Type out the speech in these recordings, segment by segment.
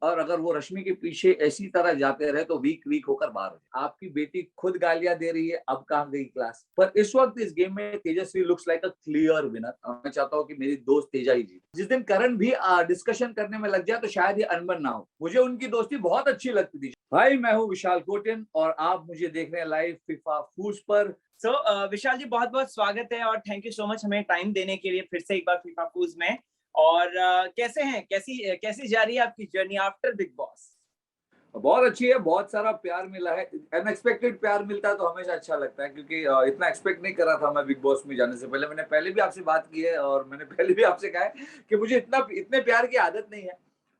और अगर वो रश्मि के पीछे इसी तरह जाते रहे तो वीक वीक होकर बाहर हो जाए। आपकी बेटी खुद गालियां दे रही है, अब कहाँ गई क्लास। पर इस वक्त इस गेम में Tejasswi looks like a clear winner. मैं चाहता हूँ कि मेरी दोस्त तेजा ही जीते। जिस दिन करण भी डिस्कशन करने में लग जाए तो शायद ये अनबन ना हो। मुझे उनकी दोस्ती बहुत अच्छी लगती थी। भाई मैं हूँ विशाल कोटिन और आप मुझे देख रहे हैं लाइव फीफा फूस पर। विशाल जी बहुत बहुत स्वागत है और थैंक यू सो मच हमें टाइम देने के लिए फिर से एक बार फीफा फूज में। और कैसे हैं, कैसी कैसी जा रही है आपकी जर्नी आफ्टर बिग बॉस? बहुत अच्छी है, बहुत सारा प्यार मिला है। अनएक्सपेक्टेड प्यार मिलता है तो हमेशा अच्छा लगता है, क्योंकि इतना एक्सपेक्ट नहीं कर रहा था मैं बिग बॉस में जाने से पहले। मैंने पहले भी आपसे बात की है और मैंने पहले भी आपसे कहा है कि मुझे इतने प्यार की आदत नहीं है।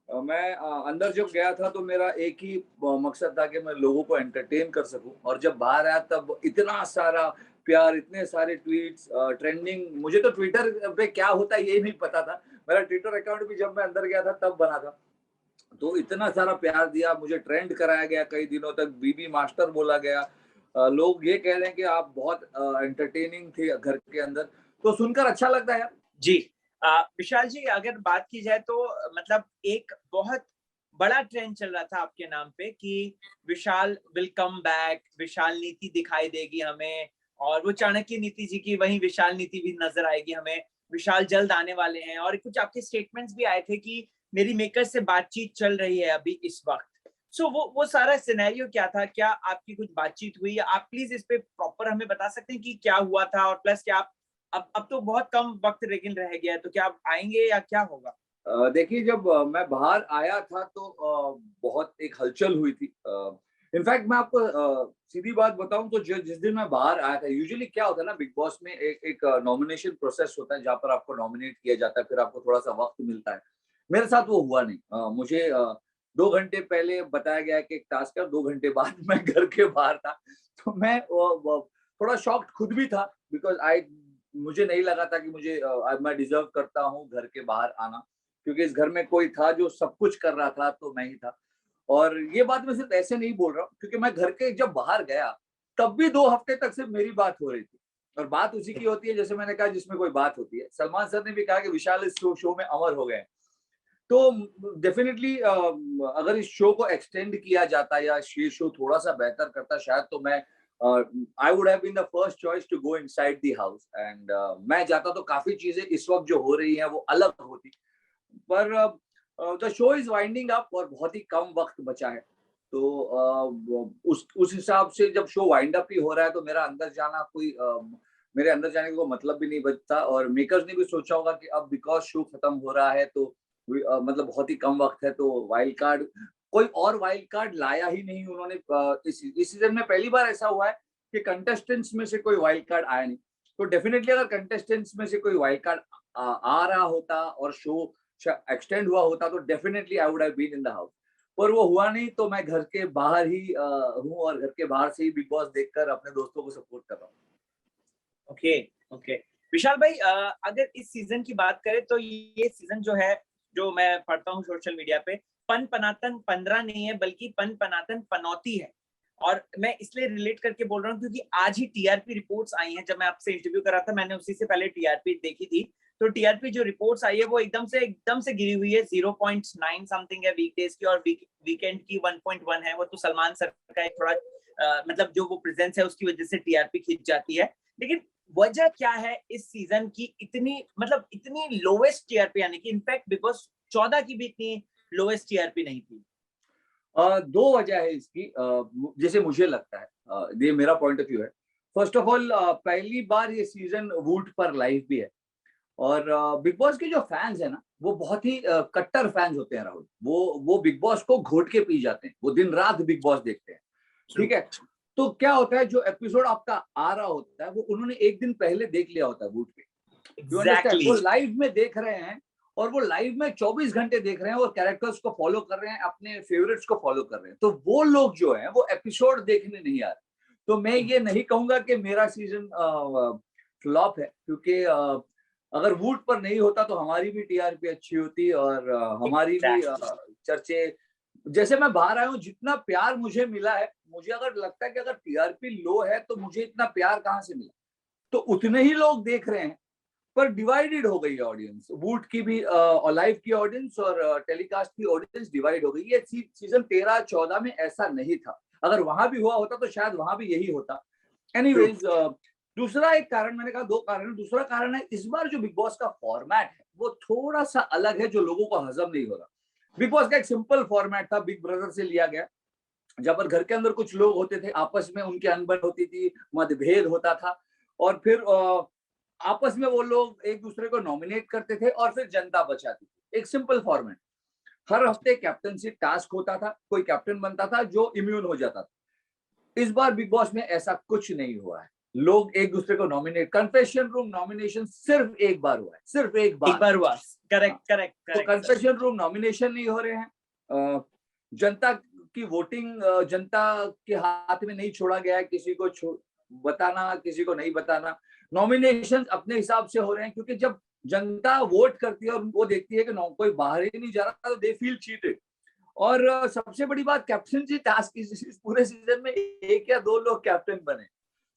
मैं अंदर जब गया था तो मेरा एक ही मकसद था कि मैं लोगों को एंटरटेन कर सकूं, और जब बाहर आया तब इतना सारा प्यार, इतने सारे ट्वीट्स, ट्रेंडिंग। मुझे तो ट्विटर पे क्या होता है ये नहीं पता था। मेरा ट्विटर अकाउंट भी जब मैं अंदर गया था तब बना था। तो इतना सारा प्यार दिया, मुझे ट्रेंड कराया गया, कई दिनों तक बीबी मास्टर बोला गया। लोग ये कह रहे हैं कि आप बहुत एंटरटेनिंग थे घर के अंदर, तो सुनकर अच्छा लगता है यार। जी। विशाल जी अगर बात की जाए तो मतलब एक बहुत बड़ा ट्रेंड चल रहा था आपके नाम पे कि विशाल विल कम बैक, विशाल नीति दिखाई देगी हमें, और वो चाणक्य नीति जी की वही विशाल नीति भी नजर आएगी हमें, विशाल जल्द आने वाले हैं। और कुछ आपके स्टेटमेंट्स भी आए थे कि मेरी मेकर से बातचीत चल रही है अभी इस वक्त। सो वो सारा सिनेरियो क्या था? क्या आपकी कुछ बातचीत हुई? आप प्लीज इस पे प्रॉपर हमें बता सकते हैं कि क्या हुआ था, और प्लस क्या आप अब तो बहुत कम वक्त लेकिन रह गया है, तो क्या आप आएंगे या क्या होगा? देखिए, जब मैं बाहर आया था तो बहुत एक हलचल हुई थी। इनफैक्ट मैं आपको सीधी बात बताऊं तो जिस दिन मैं बाहर आया था, यूजुअली क्या होता है ना, बिग बॉस में एक एक नॉमिनेशन प्रोसेस होता है जहां पर आपको नॉमिनेट किया जाता है, फिर आपको थोड़ा सा वक्त मिलता है। मेरे साथ वो हुआ नहीं। मुझे 2 घंटे पहले बताया गया कि एक टास्क है, 2 घंटे बाद मैं घर के बाहर था। तो मैं थोड़ा शॉक्ड खुद भी था, बिकॉज आई मुझे नहीं लगा था कि मैं डिजर्व करता हूँ घर के बाहर आना, क्योंकि इस घर में कोई था जो सब कुछ कर रहा था तो मैं ही था। और ये बात मैं सिर्फ ऐसे नहीं बोल रहा हूँ, क्योंकि मैं घर के जब बाहर गया तब भी 2 हफ्ते तक सिर्फ मेरी बात हो रही थी। और बात उसी की होती है, जैसे मैंने कहा, जिसमें कोई बात होती है। सलमान सर ने भी कहा कि विशाल इस शो में अमर हो गए। तो डेफिनेटली अगर इस शो को एक्सटेंड किया जाता या ये शो थोड़ा सा बेहतर करता, शायद तो मैं I would have been the first choice to go inside the house, एंड मैं जाता तो काफी चीजें इस वक्त जो हो रही हैं वो अलग होती। पर the show is winding up और बहुत ही कम वक्त बचा है। तो उस हिसाब से जब शो वाइंड अप ही हो रहा है तो मेरे अंदर जाने का कोई मतलब भी नहीं बचता। और मेकर्स ने भी सोचा होगा कि अब बिकॉज शो खत्म हो रहा है तो मतलब बहुत ही कम वक्त है, तो वाइल्ड कार्ड, कोई और वाइल्ड कार्ड लाया ही नहीं उन्होंने। इस सीजन में पहली बार ऐसा हुआ है कि कंटेस्टेंट्स में से कोई वाइल्ड कार्ड आया नहीं। तो डेफिनेटली अगर कंटेस्टेंट्स में से कोई वाइल्ड कार्ड आ रहा होता और शो एक्सटेंड हुआ होता तो definitely I would have been in the house. पर वो हुआ नहीं, तो मैं घर के बाहर ही हूँ और घर के बाहर से ही बिग बॉस देखकर अपने दोस्तों को सपोर्ट कर रहा हूँ। Okay, okay. विशाल भाई अगर इस सीजन की बात करें तो ये सीजन जो है, जो मैं पढ़ता हूँ सोशल मीडिया पे, पन पनातन 15 नहीं है बल्कि पन पनातन पनौती है। और मैं इसलिए रिलेट करके बोल रहा हूँ क्योंकि आज ही टीआरपी रिपोर्ट्स आई हैं। जब मैं आपसे इंटरव्यू कर रहा था मैंने उसी से पहले टीआरपी देखी थी। तो टीआरपी जो रिपोर्ट्स आई है वो एकदम से गिरी हुई है। 0.9 समथिंग है वीकडेज की, और वीकेंड की 1.1 है। वो तो सलमान सर का एक थोड़ा मतलब जो वो प्रेजेंस है उसकी वजह से टीआरपी खिंच जाती है। लेकिन वजह क्या है इस सीजन की इतनी, मतलब इतनी लोवेस्ट टीआरपी आने की? इनफैक्ट बिकॉज 14 की भी इतनी लोवेस्ट टीआरपी नहीं थी। दो वजह है इसकी, जैसे मुझे लगता है। ये मेरा पॉइंट ऑफ व्यू है। फर्स्ट ऑफ ऑल, पहली बार ये सीजन वूट पर लाइव भी है। और बिग बॉस के जो फैंस है ना, वो बहुत ही कट्टर फैंस होते हैं राहुल। वो बिग बॉस को घोट के पी जाते हैं, वो दिन रात बिग बॉस देखते हैं। ठीक है। तो क्या होता है, जो एपिसोड आपका आ रहा होता है वो उन्होंने एक दिन पहले देख लिया होता है वूट पे। You understand? एग्जैक्टली। वो लाइव में देख रहे हैं, और वो लाइव में 24 घंटे देख रहे हैं और कैरेक्टर्स को फॉलो कर रहे हैं, अपने फेवरेट्स को फॉलो कर रहे हैं। तो वो लोग जो है वो एपिसोड देखने नहीं आ रहे। तो मैं ये नहीं कहूंगा कि मेरा सीजन फ्लॉप है, क्योंकि अगर वूट पर नहीं होता तो हमारी भी टीआरपी अच्छी होती और हमारी भी चर्चे। जैसे मैं बाहर आया हूँ, जितना प्यार मुझे मिला है, मुझे अगर लगता है कि अगर टीआरपी लो है तो मुझे इतना प्यार कहाँ से मिला, तो उतने ही लोग देख रहे हैं। पर डिवाइडेड हो गई ऑडियंस, वूट की भी और लाइव की ऑडियंस और टेलीकास्ट की ऑडियंस डिवाइड हो गई। ये सीजन 13-14 में ऐसा नहीं था, अगर वहां भी हुआ होता तो शायद वहां भी यही होता। एनीवेज, दूसरा एक कारण, मैंने कहा 2 कारण, दूसरा कारण है इस बार जो बिग बॉस का फॉर्मेट है वो थोड़ा सा अलग है, जो लोगों को हजम नहीं हो रहा। बिग बॉस का एक सिंपल फॉर्मेट था, बिग ब्रदर से लिया गया, जब पर घर के अंदर कुछ लोग होते थे, आपस में उनकी अनबन होती थी, मतभेद होता था, और फिर आपस में वो लोग एक दूसरे को नॉमिनेट करते थे और फिर जनता बचाती थी। एक सिंपल फॉर्मेट। हर हफ्ते कैप्टनसी टास्क होता था, कोई कैप्टन बनता था जो इम्यून हो जाता था। इस बार बिग बॉस में ऐसा कुछ नहीं हुआ है। लोग एक दूसरे को नॉमिनेट, कन्फेशन रूम नॉमिनेशन सिर्फ एक बार हुआ है, सिर्फ एक बार हुआ। करेक्ट करेक्ट तो करेक्ट। कन्फेशन रूम नॉमिनेशन नहीं हो रहे हैं। जनता की वोटिंग जनता के हाथ में नहीं छोड़ा गया है, किसी को बताना, किसी को नहीं बताना। नॉमिनेशन अपने हिसाब से हो रहे हैं, क्योंकि जब जनता वोट करती है और वो देखती है कि कोई बाहर ही नहीं जा रहा, तो दे फील चीटेड। और सबसे बड़ी बात, कैप्टनसी टास्क इस पूरे सीजन में 1 या 2 लोग कैप्टन बने।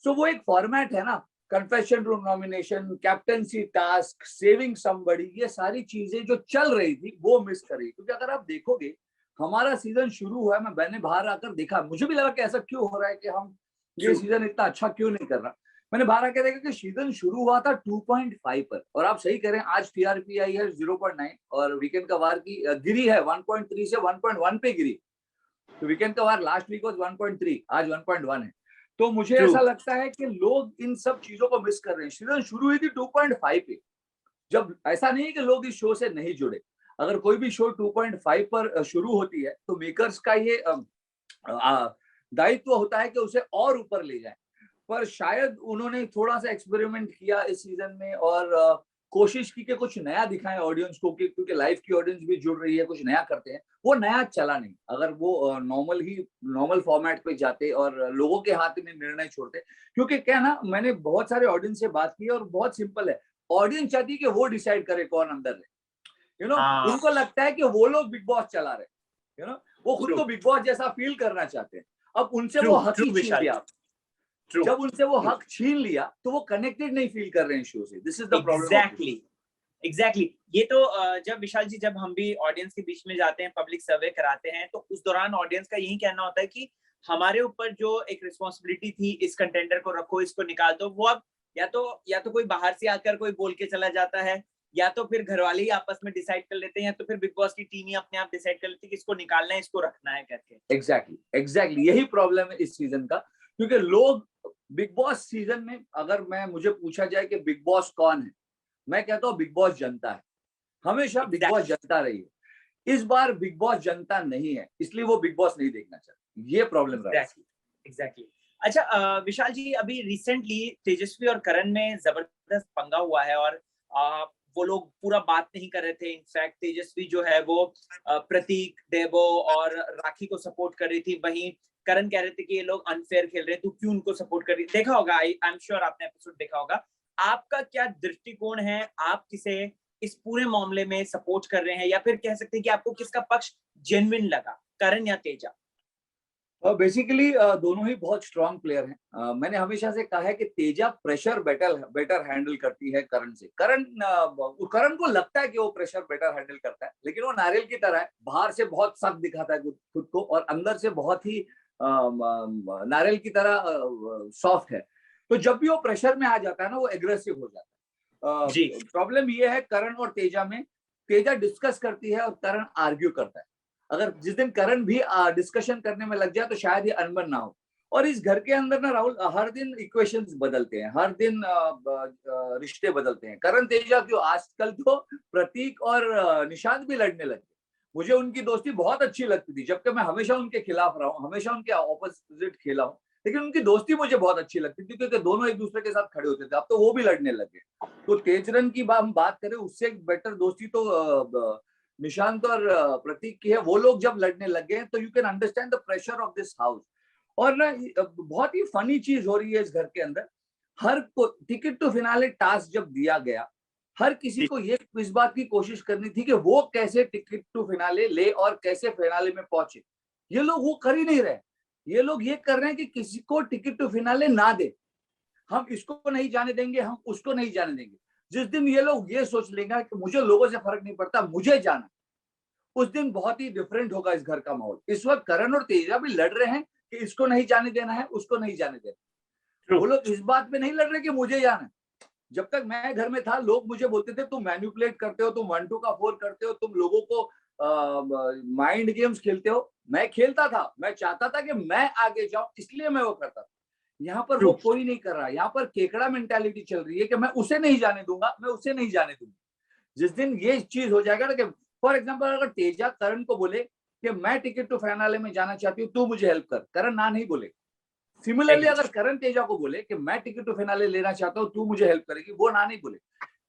सो वो एक फॉर्मेट है ना, confession room nomination, captaincy task, saving somebody, ये सारी चीजें जो चल रही थी वो मिस करी। क्योंकि अगर आप देखोगे, हमारा सीजन शुरू हुआ है, मैंने बाहर आकर देखा, मुझे भी लगा कि ऐसा क्यों हो रहा है कि हम ये सीजन इतना अच्छा क्यों नहीं कर रहा। मैंने बाहर आकर देखा कि सीजन शुरू हुआ था 2.5 पर, और आप सही कह रहे हैं, आज टीआरपी आई है 0.9, और वीकेंड का वार की गिरी है 1.3 से 1.1 पे गिरी। तो वीकेंड का वार लास्ट वीक वाज 1.3, आज 1.1 है। तो मुझे ऐसा लगता है कि लोग इन सब चीजों को मिस कर रहे हैं। सीजन शुरू हुई थी 2.5 पे, जब ऐसा नहीं है कि लोग इस शो से नहीं जुड़े। अगर कोई भी शो 2.5 पर शुरू होती है तो मेकर्स का ये दायित्व होता है कि उसे और ऊपर ले जाए। पर शायद उन्होंने थोड़ा सा एक्सपेरिमेंट किया इस सीजन में, और कोशिश की कि कुछ नया दिखाएं ऑडियंस को, क्योंकि लाइव की ऑडियंस भी जुड़ रही है, कुछ नया करते हैं। वो नया चला नहीं। अगर वो नॉर्मल फॉर्मेट पे जाते और लोगों के हाथ में निर्णय छोड़ते, क्योंकि क्या ना, मैंने बहुत सारे ऑडियंस से बात की और बहुत सिंपल है, ऑडियंस चाहती है कि वो डिसाइड करे कौन अंदर है। उनको लगता है कि वो लोग बिग बॉस चला रहे, वो खुद को बिग बॉस जैसा फील करना चाहते हैं। अब उनसे वो हक ही छीन लिया। जब उनसे वो हक छीन लिया तो वो कनेक्टेड नहीं फील कर रहे हैं शो से। This is the problem. Exactly. ये तो जब विशाल जी, जब हम भी ऑडियंस के बीच में जाते हैं, पब्लिक सर्वे कराते हैं, तो उस दौरान ऑडियंस का यही कहना होता है कि हमारे ऊपर जो एक रिस्पॉन्सिबिलिटी थी, इस कंटेंडर को रखो, इसको निकाल दो, वो अब या तो कोई बाहर से आकर कोई बोल के चला जाता है, या तो फिर घर वाले ही आपस में डिसाइड कर लेते हैं, या तो फिर बिग बॉस की टीम ही अपने आप डिसाइड कर लेती है कि इसको निकालना है, इसको रखना है करके। एग्जैक्टली यही प्रॉब्लम है इस सीजन का। क्योंकि लोग बिग बॉस सीजन में, अगर मुझे पूछा जाए कि बिग बॉस कौन है, मैं कहता हूँ बिग बॉस जनता है। हमेशा बिग बॉस जनता रही है। इस बार बिग बॉस जनता नहीं है, इसलिए वो बिग बॉस नहीं देखना चाहते। ये प्रॉब्लम रहा है। एग्जैक्टली। अच्छा विशाल जी, अभी रिसेंटली तेजस्वी और करण में जबरदस्त पंगा हुआ है, और वो लोग पूरा बात नहीं कर रहे थे। इनफैक्ट तेजस्वी जो है वो प्रतीक, देवो और राखी को सपोर्ट कर रही थी, वहीं करण कह रहे थे कि ये लोग अनफेयर खेल रहे हैं, तू क्यों उनको सपोर्ट कर रही है। देखा होगा, आई एम श्योर आपने एपिसोड देखा होगा। आपका क्या दृष्टिकोण है? आप किसे इस पूरे मामले में सपोर्ट कर रहे हैं, या फिर कह सकते हैं कि आपको किसका पक्ष जेन्युइन लगा, करण या तेजा? बेसिकली दोनों ही बहुत स्ट्रांग प्लेयर हैं। मैंने हमेशा से कहा है कि तेजा प्रेशर बेटर हैंडल करती है करण से। करण को लगता है कि वो प्रेशर बेटर हैंडल करता है, लेकिन वो नारियल की तरह है, बाहर से बहुत सख्त दिखाता है खुद को, और अंदर से बहुत ही नारियल की तरह सॉफ्ट है। तो जब भी वो प्रेशर में आ जाता है ना, वो एग्रेसिव हो जाता है। प्रॉब्लम ये है करण और तेजा में, तेजा डिस्कस करती है और करण आर्ग्यू करता है। अगर जिस दिन करण भी डिस्कशन करने में लग जाए तो शायद ये अनबन ना हो। और इस घर के अंदर ना राहुल, हर दिन इक्वेशंस बदलते हैं, हर दिन रिश्ते बदलते हैं। करण तेजा क्यों, आजकल तो प्रतीक और निशांत भी लड़ने लगे। मुझे उनकी दोस्ती बहुत अच्छी लगती थी, जबकि मैं हमेशा उनके खिलाफ रहा हूँ, हमेशा उनके ऑपोजिट खेला हूँ, लेकिन उनकी दोस्ती मुझे बहुत अच्छी लगती थी, क्योंकि दोनों एक दूसरे के साथ खड़े होते थे। अब तो वो भी लड़ने लगे। तो तेजरन की हम बात करें, उससे एक बेटर दोस्ती तो निशांत और प्रतीक की है। वो लोग जब लड़ने लगे तो you can understand the pressure of this house. और ना बहुत ही फनी चीज हो रही है इस घर के अंदर। हर को टिकट टू फिनाले टास्क जब दिया गया, हर किसी को ये इस बात की कोशिश करनी थी कि वो कैसे टिकट टू फिनाले ले और कैसे फिनाले में पहुंचे। ये लोग वो कर ही नहीं रहे। ये लोग ये कर रहे हैं कि किसी को टिकट टू फिनाले ना दे, हम इसको नहीं जाने देंगे, हम उसको नहीं जाने देंगे। जिस दिन ये लोग ये सोच लेंगे कि मुझे लोगों से फर्क नहीं पड़ता, मुझे जाना, उस दिन बहुत ही डिफरेंट होगा इस घर का माहौल। इस वक्त करण और तेजा भी लड़ रहे हैं कि इसको नहीं जाने देना है, उसको नहीं जाने देना। वो लोग इस बात पे नहीं लड़ रहे कि मुझे जाना है। जब तक मैं घर में था, लोग मुझे बोलते थे तुम मैनिपुलेट करते हो, तुम 1-2 का 4 करते हो, तुम लोगों को माइंड गेम्स खेलते हो। मैं खेलता था, मैं चाहता था कि मैं आगे जाऊं, इसलिए मैं वो करता था। यहाँ पर वो कोई नहीं कर रहा। यहाँ पर केकड़ा मेंटालिटी चल रही है कि मैं उसे नहीं जाने दूंगा, मैं उसे नहीं जाने दूंगा। जिस दिन ये चीज हो जाएगा ना कि फॉर एग्जाम्पल अगर तेजा करण को बोले कि मैं टिकट टू फाइनल में जाना चाहती हूँ, तू मुझे हेल्प कर, करण ना नहीं बोले। सिमिलरली अगर करण तेजा को बोले कि मैं टिकट टू फाइनल लेना चाहता हूँ, तू मुझे हेल्प करेगी, वो ना नहीं बोले।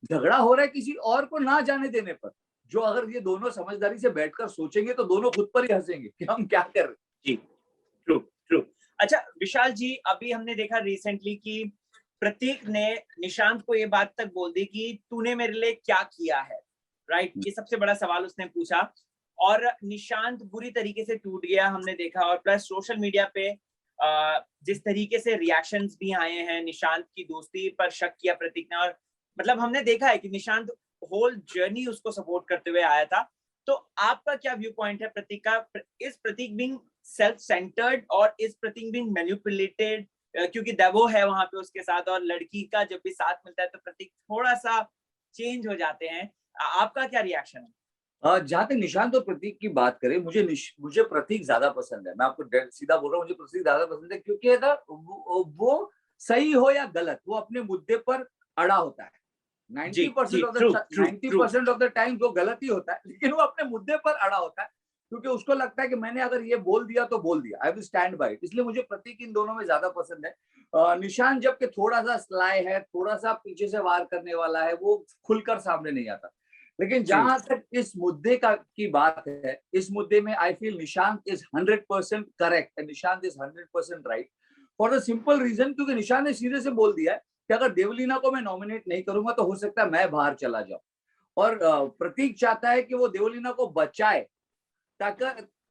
झगड़ा हो रहा है किसी और को ना जाने देने पर। जो अगर ये दोनों समझदारी से बैठकर सोचेंगे तो दोनों खुद पर ही हंसेंगे कि हम क्या कर रहे हैं। जी, ट्रू ट्रू। अच्छा विशाल जी, अभी हमने देखा रिसेंटली कि प्रतीक ने निशांत को ये बात तक बोल दी कि तूने मेरे लिए क्या किया है, राइट? ये सबसे बड़ा सवाल उसने पूछा और निशांत बुरी तरीके से टूट गया, हमने देखा। और प्लस सोशल मीडिया पे जिस तरीके से रिएक्शंस भी आए हैं, निशांत की दोस्ती पर शक किया प्रतीक ने। और मतलब हमने देखा है कि निशांत होल जर्नी उसको सपोर्ट करते हुए आया था। तो आपका क्या व्यू पॉइंट है प्रतीक का? Is Prateek being self centred और इज प्रतीक बीइंग मैनिपुलेटेड? क्योंकि देवो है वहां पे उसके साथ और लड़की का जब भी साथ मिलता है तो प्रतीक थोड़ा सा चेंज हो जाते हैं। आपका क्या रिएक्शन है? जहां तक निशांत और प्रतीक की बात करें, मुझे प्रतीक ज्यादा पसंद है। मैं आपको सीधा बोल रहा हूँ, मुझे प्रतीक ज्यादा पसंद है क्योंकि वो सही हो या गलत, वो अपने मुद्दे पर अड़ा होता है। 90% ऑफ द टाइम वो गलत ही होता है, लेकिन वो अपने मुद्दे पर अड़ा होता है क्योंकि उसको लगता है कि मैंने अगर ये बोल दिया तो बोल दिया, I will stand by it. इसलिए मुझे प्रतीक इन दोनों में ज्यादा पसंद है। निशांत जबकि थोड़ा सा स्लाई है, थोड़ा सा पीछे से वार करने वाला है, वो खुलकर सामने नहीं आता। लेकिन जहां तक इस मुद्दे की बात है, इस मुद्दे में I feel Nishant is 100% correct and Nishant is 100% right for the simple reason, क्योंकि निशांत ने सीधे से बोल दिया है कि अगर देवलीना को मैं नॉमिनेट नहीं करूंगा तो हो सकता है मैं बाहर चला जाऊं। और प्रतीक चाहता है कि वो देवलीना को बचाए, ताकि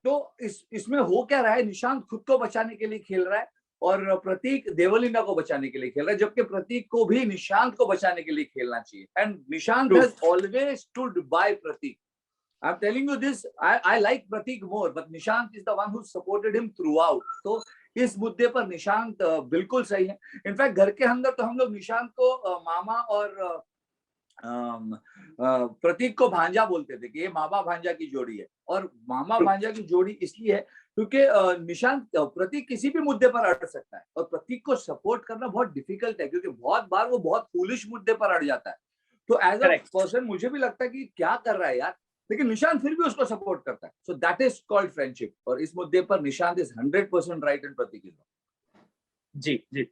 तो इसमें हो क्या रहा है, निशांत खुद को बचाने के लिए खेल रहा है और प्रतीक देवलीना को बचाने के लिए खेल रहा है, जबकि प्रतीक को भी निशांत को बचाने के लिए खेलना चाहिए। And Nishant has always stood by Prateek. I am telling you this, I like Prateek more, but Nishant is the one who supported him throughout. तो इस मुद्दे पर निशांत बिल्कुल सही है। इनफैक्ट घर के अंदर तो हम लोग निशांत को मामा और प्रतीक को भांजा बोलते थे कि ये मामा भांजा की जोड़ी है। और मामा भांजा की जोड़ी इसलिए है क्योंकि निशांत प्रतीक किसी भी मुद्दे पर अड़ सकता है और प्रतीक को सपोर्ट करना बहुत डिफिकल्ट है क्योंकि बहुत बार वो बहुत फूलिश मुद्दे पर अड़ जाता है। तो एज अ पर्सन मुझे भी लगता है कि क्या कर रहा है यार, लेकिन निशांत फिर भी उसको सपोर्ट करता है। So that is called friendship. और इस मुद्दे पर Nishant is 100% right and Pratik is wrong. जी जी।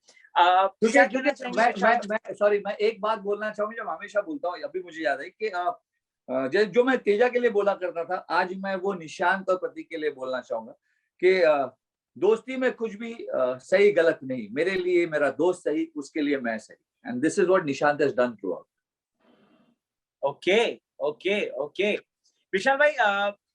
मैं एक बात बोलना चाहूंगा, जब हमेशा बोलता हूँ, अभी मुझे याद है कि जो मैं तेजा के लिए बोला करता था, आज मैं वो निशांत और प्रतीक के लिए बोलना चाहूंगा कि दोस्ती में कुछ भी सही गलत नहीं, मेरे लिए मेरा दोस्त सही, उसके लिए मैं सही। And this is what Nishant has done throughout. Okay okay okay. Vishal भाई,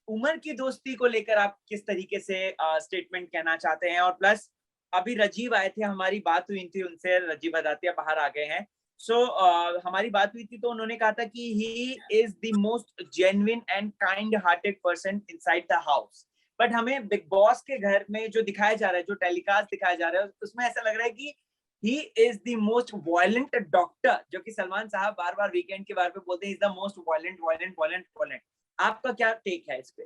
उमर की दोस्ती को लेकर आप किस तरीके से स्टेटमेंट कहना चाहते हैं? और प्लस अभी राजीव आए थे, हमारी बात हुई थी उनसे, राजीव अदातिया बाहर आ गए हैं। सो हमारी बात हुई थी तो उन्होंने कहा था कि he is the most genuine and kind hearted person inside the house. But हमें बिग बॉस के घर में जो दिखाया जा रहा है, जो टेलीकास्ट दिखाया जा रहा है, उसमें ऐसा लग रहा है कि he is the most violent doctor, जो कि सलमान साहब बार बार वीकेंड के बारे में बोलते हैं, is the most violent. आपका क्या टेक है इस पे?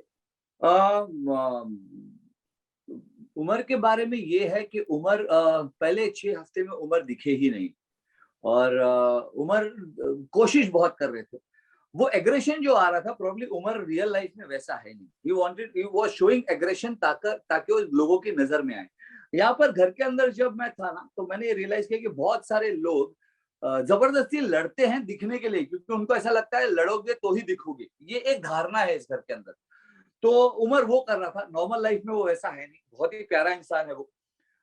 उमर के बारे में ये है कि उमर पहले 6 हफ्ते में उमर दिखे ही नहीं और उमर कोशिश बहुत कर रहे थे। वो एग्रेशन जो आ रहा था, प्रॉब्ली उमर रियल लाइफ में वैसा है नहीं। he was showing aggression ताकि वो लोगों की नजर में आए। यहाँ पर घर के अंदर जब मैं था ना, तो मैंने ये रियलाइज किया कि बहुत सारे लोग जबरदस्ती लड़ते हैं दिखने के लिए, क्योंकि उनको ऐसा लगता है लड़ोगे तो ही दिखोगे। ये एक धारणा है इस घर के अंदर। तो उमर वो कर रहा था, नॉर्मल लाइफ में वो वैसा है नहीं, बहुत ही प्यारा इंसान है वो।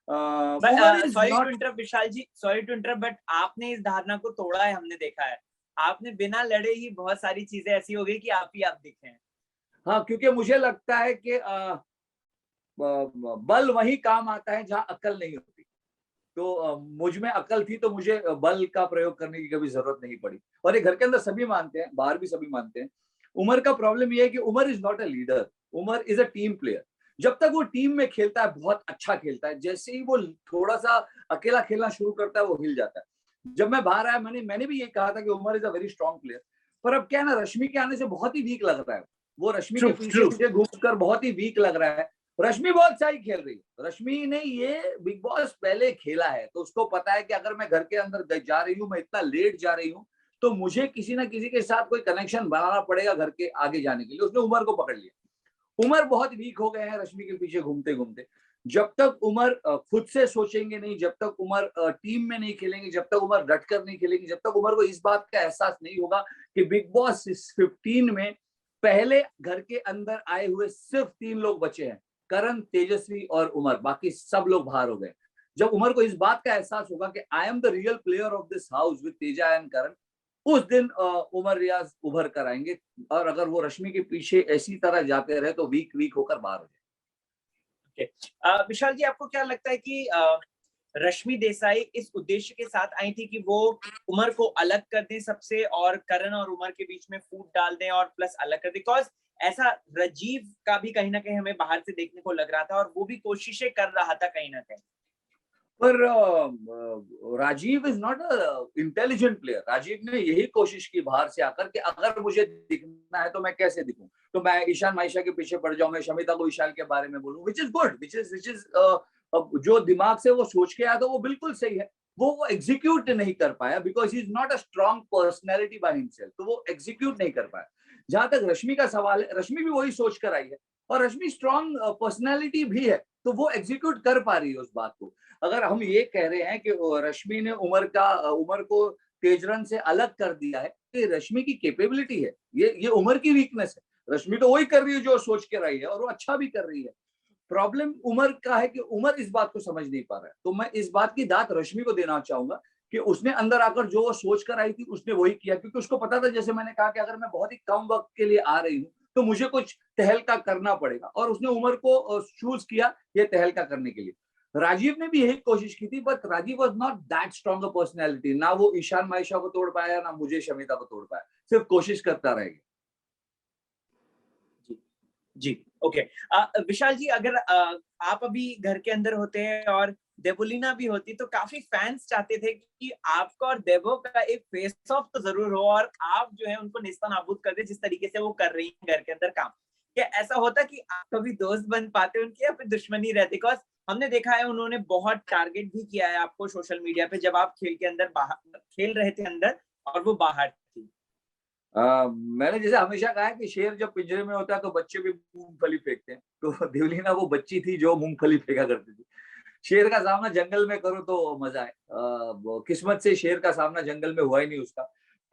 Sorry to interrupt Vishal ji, sorry to interrupt, but आपने इस धारणा को तोड़ा है, हमने देखा है। आपने बिना लड़े ही बहुत सारी चीजें ऐसी हो गई कि आप दिखे हैं। हाँ, क्योंकि मुझे लगता है कि बल वही काम आता है जहां अकल नहीं होती। तो मुझ में अकल थी, तो मुझे बल का प्रयोग करने की कभी जरूरत नहीं पड़ी। और ये घर के अंदर सभी मानते हैं, बाहर भी सभी मानते हैं। उमर का प्रॉब्लम ये है कि Umar is not a leader, Umar is a team player. जब तक वो टीम में खेलता है बहुत अच्छा खेलता है, जैसे ही वो थोड़ा सा अकेला खेलना शुरू करता है वो हिल जाता है। जब मैं बाहर आया, मैंने भी ये कहा था कि Umar is a very strong player. पर अब क्या है ना, रश्मि के आने से बहुत ही वीक लग रहा है। वो रश्मि ट्रू के पीछे ट्रू। पीछे घूमकर बहुत ही वीक लग रहा है। रश्मि बहुत सही खेल रही है। रश्मि ने ये बिग बॉस पहले खेला है, तो उसको पता है कि अगर मैं घर के अंदर जा रही हूँ, मैं इतना लेट जा रही हूँ, तो मुझे किसी ना किसी के साथ कोई कनेक्शन बनाना पड़ेगा घर के आगे जाने के लिए। उसने उमर को पकड़ लिया। उमर बहुत वीक हो गए हैं रश्मि के पीछे घूमते घूमते। जब तक उमर खुद से सोचेंगे नहीं, जब तक उमर टीम में नहीं खेलेंगे, जब तक उमर डट कर नहीं खेलेंगे, जब तक उमर को इस बात का एहसास नहीं होगा कि बिग बॉस 15 में पहले घर के अंदर आए हुए सिर्फ 3 लोग बचे हैं, करण, तेजस्वी और उमर, बाकी सब लोग बाहर हो गए। जब उमर को इस बात का एहसास होगा कि I am the real player of this house with Teja and Karan, उस दिन उमर रियाज उभर कर आएंगे। और अगर वो रश्मि के पीछे ऐसी तरह जाते रहे तो वीक वीक होकर बाहर हो जाए। विशाल जी, आपको क्या लगता है कि रश्मि देसाई इस उद्देश्य के साथ आई थी कि वो उमर को अलग कर दें सबसे, और करण और उमर के बीच में फूट डाल दें और प्लस अलग कर दें? बिकॉज ऐसा राजीव का भी कहीं ना कहीं हमें बाहर से देखने को लग रहा था, और वो भी कोशिशें कर रहा था कहीं ना कहीं। पर Rajeev is not a intelligent player. Rajeev ने यही कोशिश की बाहर से आकर कि अगर मुझे दिखना है तो मैं कैसे दिखूं, तो मैं ईशान माइशा के पीछे पड़ जाऊं, मैं शमिता को विशाल के बारे में बोलूं, which is good, which is जो दिमाग से वो सोच के आया था वो बिल्कुल सही है। वो एग्जीक्यूट नहीं कर पाया because he is not a strong personality by himself, तो वो एग्जीक्यूट नहीं कर पाया। जहां तक रश्मि का सवाल है, रश्मि भी वही सोच कर आई है, और रश्मि स्ट्रॉन्ग पर्सनैलिटी भी है, तो वो एग्जीक्यूट कर पा रही है उस बात को। अगर हम ये कह रहे हैं कि रश्मि ने उमर को तेजरन से अलग कर दिया है, ये रश्मि की कैपेबिलिटी है, ये उमर की वीकनेस है। रश्मि तो वही कर रही है जो सोच के रही है, और वो अच्छा भी कर रही है। प्रॉब्लम उमर का है कि उमर इस बात को समझ नहीं पा रहा है। तो मैं इस बात की दात रश्मि को देना चाहूंगा कि उसने अंदर आकर जो वो सोच कर आई थी उसने वही किया, क्योंकि उसको पता था, जैसे मैंने कहा, कि अगर मैं बहुत ही कम वक्त के लिए आ रही हूँ तो मुझे कुछ तहलका करना पड़ेगा, और उसने उमर को चूज किया ये तहलका करने के लिए। राजीव ने भी यही कोशिश की थी, but Rajeev was not that strong personality. ना वो ईशान माइशा को तोड़ पाया, ना मुझे शमिता को तोड़ पाया, सिर्फ कोशिश करता रहेगा। जी जी, ओके। विशाल जी, अगर आप अभी घर के अंदर होते हैं और देवोलीना भी होती, तो काफी फैंस चाहते थे कि आपका और देवो का एक फेस ऑफ तो जरूर हो, और आप जो है उनको निस्तानाबूद कर दे जिस तरीके से वो कर रही है घर के अंदर काम। क्या ऐसा होता कि आप कभी दोस्त बन पाते उनके, या फिर दुश्मनी रहती? बिकॉज हमने देखा है उन्होंने बहुत टारगेट भी किया है आपको सोशल मीडिया पे, जब आप खेल के अंदर बाहर खेल रहे थे अंदर और वो बाहर थी। मैंने जैसे हमेशा कहा है कि शेर जब पिंजरे में होता है तो बच्चे भी मूंगफली फेंकते हैं, तो देवलीना वो बच्ची थी जो मूंगफली फेंका करती थी। शेर का सामना जंगल में करो तो मजा है। किस्मत से शेर का सामना जंगल में हुआ ही नहीं उसका।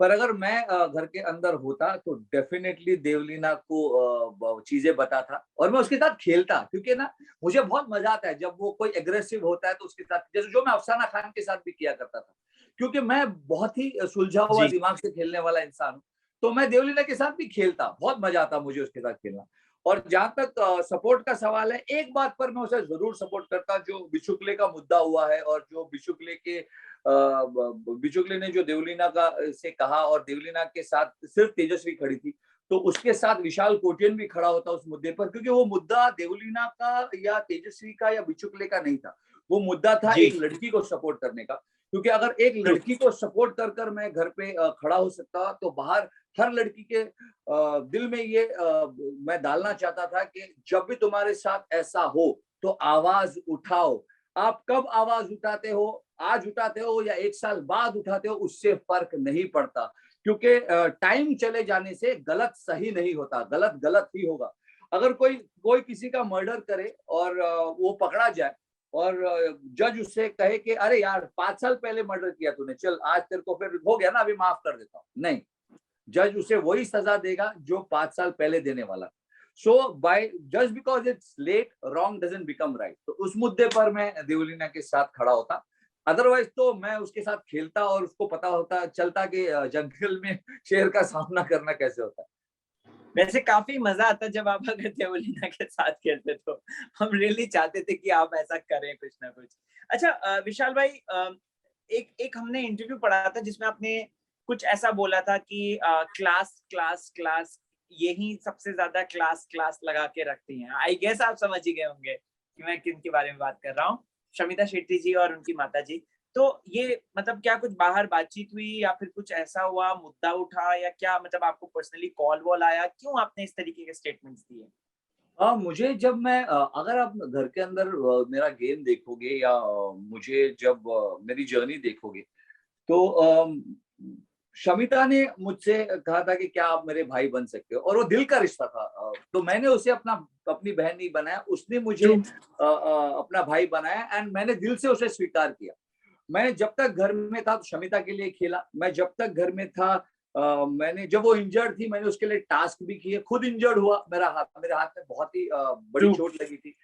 पर अगर मैं घर के अंदर होता तो डेफिनेटली देवलीना को चीजें बताता और मैं उसके साथ खेलता, क्योंकि ना मुझे बहुत मजा आता है जब वो कोई एग्रेसिव होता है तो उसके साथ, जैसे जो मैं अफसाना खान के साथ भी किया करता था, क्योंकि मैं बहुत ही सुलझा हुआ जी दिमाग से खेलने वाला इंसान हूँ। तो मैं देवलीना के साथ भी खेलता, बहुत मजा आता मुझे उसके साथ खेलना। और जहां तक सपोर्ट का सवाल है, एक बात पर मैं उसे जरूर सपोर्ट करता, जो बिचुकले का मुद्दा हुआ है, और जो बिचुकले ने जो देवलीना का से कहा, और देवलीना के साथ सिर्फ तेजस्वी खड़ी थी, तो उसके साथ विशाल कोटियन भी खड़ा होता उस मुद्दे पर, क्योंकि वो मुद्दा देवलीना का या तेजस्वी का या बिचुकले का नहीं था। वो मुद्दा था जी, एक लड़की को सपोर्ट करने का। क्योंकि अगर एक ट्रू। लड़की को सपोर्ट कर कर मैं घर पे खड़ा हो सकता, तो बाहर हर लड़की के दिल में ये मैं डालना चाहता था कि जब भी तुम्हारे साथ ऐसा हो तो आवाज उठाओ। आप कब आवाज उठाते हो, आज उठाते हो या 1 साल बाद उठाते हो, उससे फर्क नहीं पड़ता, क्योंकि टाइम चले जाने से गलत सही नहीं होता, गलत गलत ही होगा। अगर कोई कोई किसी का मर्डर करे और वो पकड़ा जाए, और जज उससे कहे कि अरे यार 5 साल पहले मर्डर किया तूने, चल आज तेरे को फिर हो गया ना, अभी माफ कर देता हूं, नहीं, जज उसे वही सजा देगा जो 5 साल पहले देने वाला। So by just because it's late, wrong doesn't become right. तो उस मुद्दे पर मैं देवलीना के साथ खड़ा होता, अदरवाइज तो मैं उसके साथ खेलता और उसको पता होता चलता कि जंगल में शेर का सामना करना कैसे होता है। वैसे काफी मजा आता जब आप अगर देवलीना के साथ खेलते, तो हम रियली चाहते थे कि आप ऐसा करें कुछ ना कुछ। अच्छा विशाल भाई, एक एक हमने इंटरव्यू पढ़ा था जिसमें आपने कुछ ऐसा बोला था कि क्लास क्लास क्लास, यही सबसे ज्यादा क्लास क्लास लगा के रखती हैं। आई गेस आप समझ ही गए होंगे कि मैं किन के बारे में बात कर रहा हूँ, शमिता शेट्टी जी और उनकी माता जी। तो ये मतलब क्या कुछ बाहर बातचीत हुई या फिर कुछ ऐसा हुआ, मुद्दा उठा, या क्या मतलब आपको पर्सनली कॉल वॉल आया, क्यों आपने इस तरीके के स्टेटमेंट्स दिए? मुझे जब मैं अगर आप घर के अंदर मेरा गेम देखोगे या मुझे जब मेरी जर्नी देखोगे, तो शमिता ने मुझसे कहा था कि क्या आप मेरे भाई बन सकते हो, और वो दिल का रिश्ता था। तो मैंने उसे अपनी बहन नहीं बनाया, उसने मुझे ट्रू। अपना भाई बनाया, एंड मैंने दिल से उसे स्वीकार किया। मैं जब तक घर में था तो शमिता के लिए खेला। मैं जब तक घर में था, मैंने जब वो इंजर्ड थी मैंने उसके लिए टास्क भी किए। खुद इंजर्ड हुआ, मेरे हाथ में बहुत ही बड़ी ट्रू। चोट लगी थी।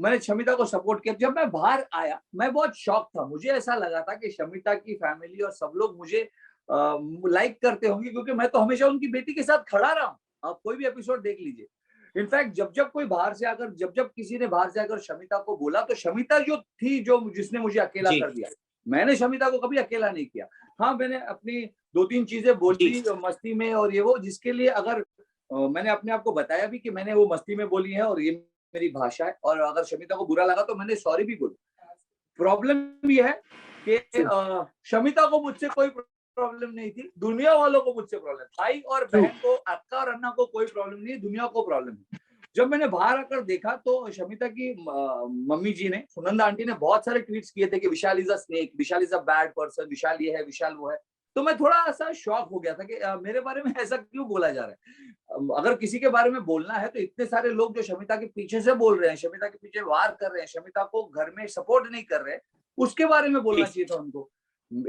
मैंने शमिता को सपोर्ट किया। जब मैं बाहर आया मैं बहुत शॉक था। मुझे ऐसा लगा था कि शमिता की फैमिली और सब लोग मुझे लाइक करते होंगे, क्योंकि मैं तो हमेशा उनकी बेटी के साथ खड़ा रहा हूँ। आप कोई भी एपिसोड देख लीजिए। इनफैक्ट जब कोई बाहर से आकर, जब किसी ने बाहर से आकर शमिता को बोला, तो शमिता जो थी, जो जिसने मुझे अकेला जी। कर दिया। मैंने शमिता को कभी अकेला नहीं किया। हाँ, मैंने अपनी 2-3 चीजें जी। बोली मस्ती में और ये वो, जिसके लिए अगर मैंने अपने आप को बताया भी कि मैंने वो मस्ती में बोली है और ये मेरी भाषा है, और अगर शमिता को बुरा लगा तो मैंने सॉरी भी बोला। प्रॉब्लम ये है कि ट्रू। शमिता को मुझसे कोई प्रॉब्लम नहीं थी, दुनिया वालों को मुझसे प्रॉब्लम। भाई और ट्रू। बहन को, अक्का और अन्ना को कोई प्रॉब्लम नहीं है, दुनिया को प्रॉब्लम है। जब मैंने बाहर आकर देखा तो शमिता की मम्मी जी ने, सुनंदा आंटी ने बहुत सारे ट्वीट्स किए थे कि Vishal is a snake, Vishal is a bad person, Vishal ये है, विशाल वो है। तो मैं थोड़ा सा शॉक हो गया था कि मेरे बारे में ऐसा क्यों बोला जा रहा है। अगर किसी के बारे में बोलना है तो इतने सारे लोग जो शमिता के पीछे से बोल रहे हैं, शमिता के पीछे वार कर रहे हैं, शमिता को घर में सपोर्ट नहीं कर रहे, उसके बारे में बोलना चाहिए था उनको।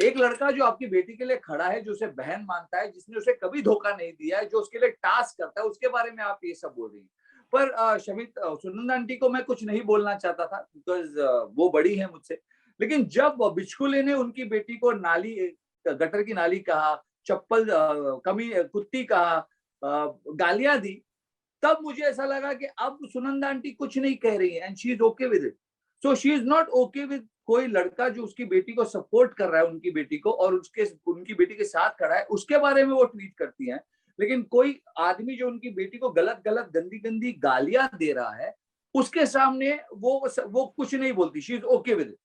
एक लड़का जो आपकी बेटी के लिए खड़ा है, जो उसे बहन मानता है, जिसने उसे कभी धोखा नहीं दिया है, जो उसके लिए टास्क करता है, उसके बारे में आप ये सब बोल रही हैं। पर सुनंदा आंटी को मैं कुछ नहीं बोलना चाहता था, बिकॉज वो बड़ी है मुझसे। लेकिन जब बिचकुले ने उनकी बेटी को नाली, गटर की नाली कहा, चप्पल कमी कुत्ती कहा, गालियां दी, तब मुझे ऐसा लगा कि अब सुनंदा आंटी कुछ नहीं कह रही है, and she is okay with it. So she is not okay with कोई लड़का जो उसकी बेटी को सपोर्ट कर रहा है, उनकी बेटी को, और उनकी बेटी के साथ खड़ा है, उसके बारे में वो ट्वीट करती हैं। लेकिन कोई आदमी जो उनकी बेटी को गलत गलत गंदी गंदी गालियां दे रहा है, उसके सामने वो कुछ नहीं बोलती, she is okay with it.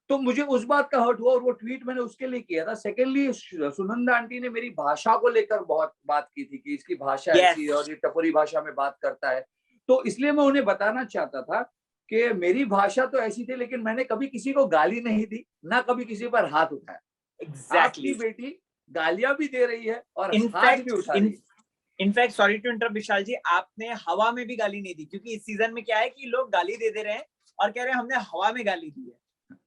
तो मुझे उस बात का हर्ट हुआ, और वो ट्वीट मैंने उसके लिए किया था। सेकेंडली, सुनंदा आंटी ने मेरी भाषा को लेकर बहुत बात की थी कि इसकी भाषा यस। ऐसी है और ये टपोरी भाषा में बात करता है। तो इसलिए मैं उन्हें बताना चाहता था कि मेरी भाषा तो ऐसी थी, लेकिन मैंने कभी किसी को गाली नहीं दी, ना कभी किसी पर हाथ उठाया। आपकी एग्जैक्टली। बेटी गालियां भी दे रही है और हाथ भी इनफैक्ट उठा रही है। In fact sorry to interrupt Vishal जी, आपने हवा में भी गाली नहीं दी, क्योंकि इस सीजन में क्या है कि लोग गाली दे रहे हैं और कह रहे हैं हमने हवा में गाली दी है।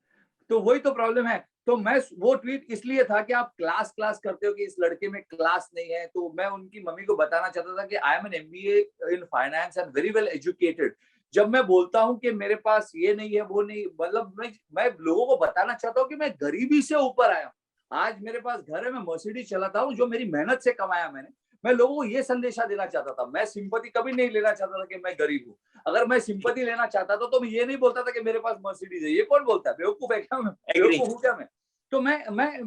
तो वही तो प्रॉब्लम है। तो मैं, वो ट्वीट इसलिए था कि आप क्लास क्लास करते हो कि इस लड़के में क्लास नहीं है। तो मैं उनकी मम्मी को बताना चाहता था कि I M an MBA in finance and very well educated. जब मैं बोलता हूँ कि मेरे पास ये नहीं है, वो नहीं, मतलब मैं लोगों को बताना चाहता हूँ कि मैं गरीबी से ऊपर आया हूँ। आज मेरे पास घर है, मैं मर्सिडीज चलाता हूँ, जो मेरी मेहनत से कमाया मैंने। मैं लोगों को ये संदेशा देना चाहता था। मैं सिंपैथी कभी नहीं लेना चाहता था कि मैं गरीब हूँ। अगर मैं सिंपैथी लेना चाहता था तो मैं ये नहीं बोलता था कि मेरे पास मर्सिडीज है। ये कौन बोलता है? बेवकूफ है क्या मैं? एग्री। बेवकूफ हूँ क्या मैं? तो मैं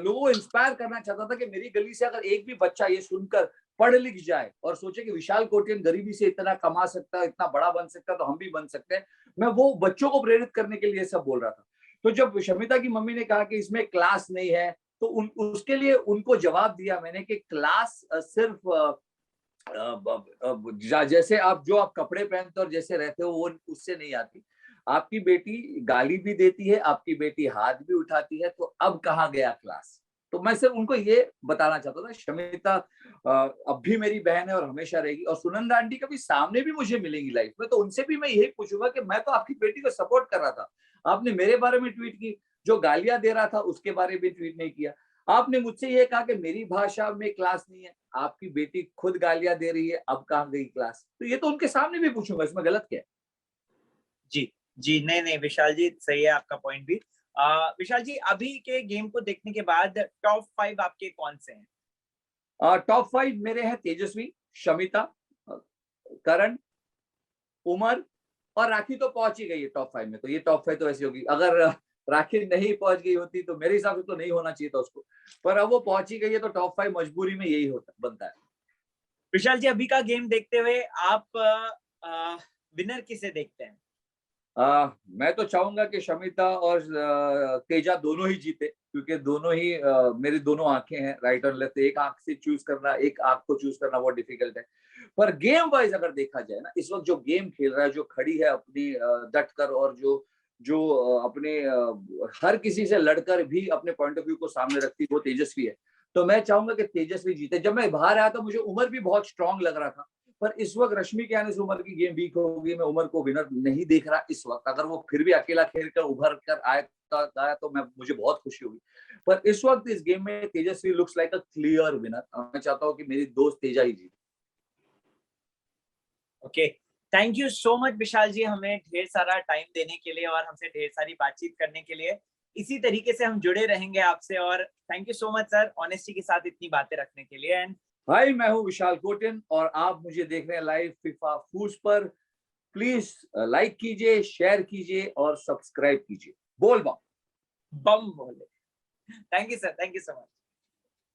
लोगों को इंस्पायर करना चाहता था कि मेरी गली से अगर एक भी बच्चा ये सुनकर पढ़ लिख जाए और सोचे कि विशाल कोटियन गरीबी से इतना कमा सकता है, इतना बड़ा बन सकता है, तो हम भी बन सकते हैं। मैं वो बच्चों को प्रेरित करने के लिए सब बोल रहा था। तो जब शमिता की मम्मी ने कहा कि इसमें क्लास नहीं है, तो उसके लिए उनको जवाब दिया मैंने कि क्लास सिर्फ जैसे आप कपड़े पहनते हो और जैसे रहते हो, वो उससे नहीं आती। आपकी बेटी गाली भी देती है, आपकी बेटी हाथ भी उठाती है, तो अब कहाँ गया क्लास? तो मैं सिर्फ उनको ये बताना चाहता था। शमिता अब भी मेरी बहन है और हमेशा रहेगी, और सुनंदा आंटी कभी सामने भी मुझे मिलेंगी लाइफ में, तो उनसे भी मैं यही पूछूंगा कि मैं तो आपकी बेटी को सपोर्ट कर रहा था, आपने मेरे बारे में ट्वीट की। जो गालियां दे रहा था उसके बारे में ट्वीट नहीं किया। आपने मुझसे ये कहा कि मेरी भाषा में क्लास नहीं है, आपकी बेटी खुद गालियां दे रही है, अब कहाँ गई क्लास? तो ये तो उनके सामने भी पूछूंगा, इसमें गलत क्या है? जी। जी, नहीं नहीं विशाल जी, सही है आपका पॉइंट भी। विशाल जी, अभी के गेम को देखने के बाद टॉप 5 आपके कौन से हैं? टॉप 5 मेरे हैं तेजस्वी, शमिता, करण, उमर और राखी तो पहुंच ही गई है टॉप 5 में, तो ये टॉप 5 तो ऐसी होगी। अगर राखी नहीं पहुंच गई होती तो मेरे हिसाब से तो नहीं होना चाहिए था उसको, पर अब वो पहुंच ही गई है तो टॉप 5 मजबूरी में यही होता बनता है। विशाल जी, अभी का गेम देखते हुए आप विनर किसे देखते हैं? मैं तो चाहूंगा कि शमिता और तेजा दोनों ही जीते, क्योंकि दोनों ही मेरी दोनों आंखें हैं, राइट और लेफ्ट। एक आंख से चूज करना, एक आंख को चूज करना बहुत डिफिकल्ट है। पर गेम वाइज अगर देखा जाए ना, इस वक्त जो गेम खेल रहा है, जो खड़ी है अपनी डट कर, और जो जो अपने हर किसी से लड़कर भी अपने पॉइंट ऑफ व्यू को सामने रखती, वो तेजस्वी है। तो मैं चाहूंगा कि तेजस्वी जीते। जब मैं बाहर आया तो मुझे उमर भी बहुत स्ट्रांग लग रहा था, पर इस वक्त रश्मि के आने से उमर की गेम वीक होगी। मैं उमर को विनर नहीं देख रहा इस वक्त। अगर वो फिर भी अकेला खेल कर उभर कर आया तो मुझे बहुत खुशी होगी। पर इस वक्त इस गेम में Tejasswi looks like a clear winner. मैं चाहता हूँ कि मेरी दोस्त तेजा ही जीते। Okay, thank you so much Vishal ji, हमें ढेर सारा टाइम देने के लिए और हमसे ढेर सारी बातचीत करने के लिए। इसी तरीके से हम जुड़े रहेंगे आपसे, और thank you so much sir honesty के साथ इतनी बातें रखने के लिए। एंड भाई, मैं हूँ विशाल कोटिन और आप मुझे देख रहे हैं लाइव फीफा फूड्स पर। प्लीज लाइक कीजिए, शेयर कीजिए और सब्सक्राइब कीजिए। बोल बा बम बोले। Thank you sir, thank you so much.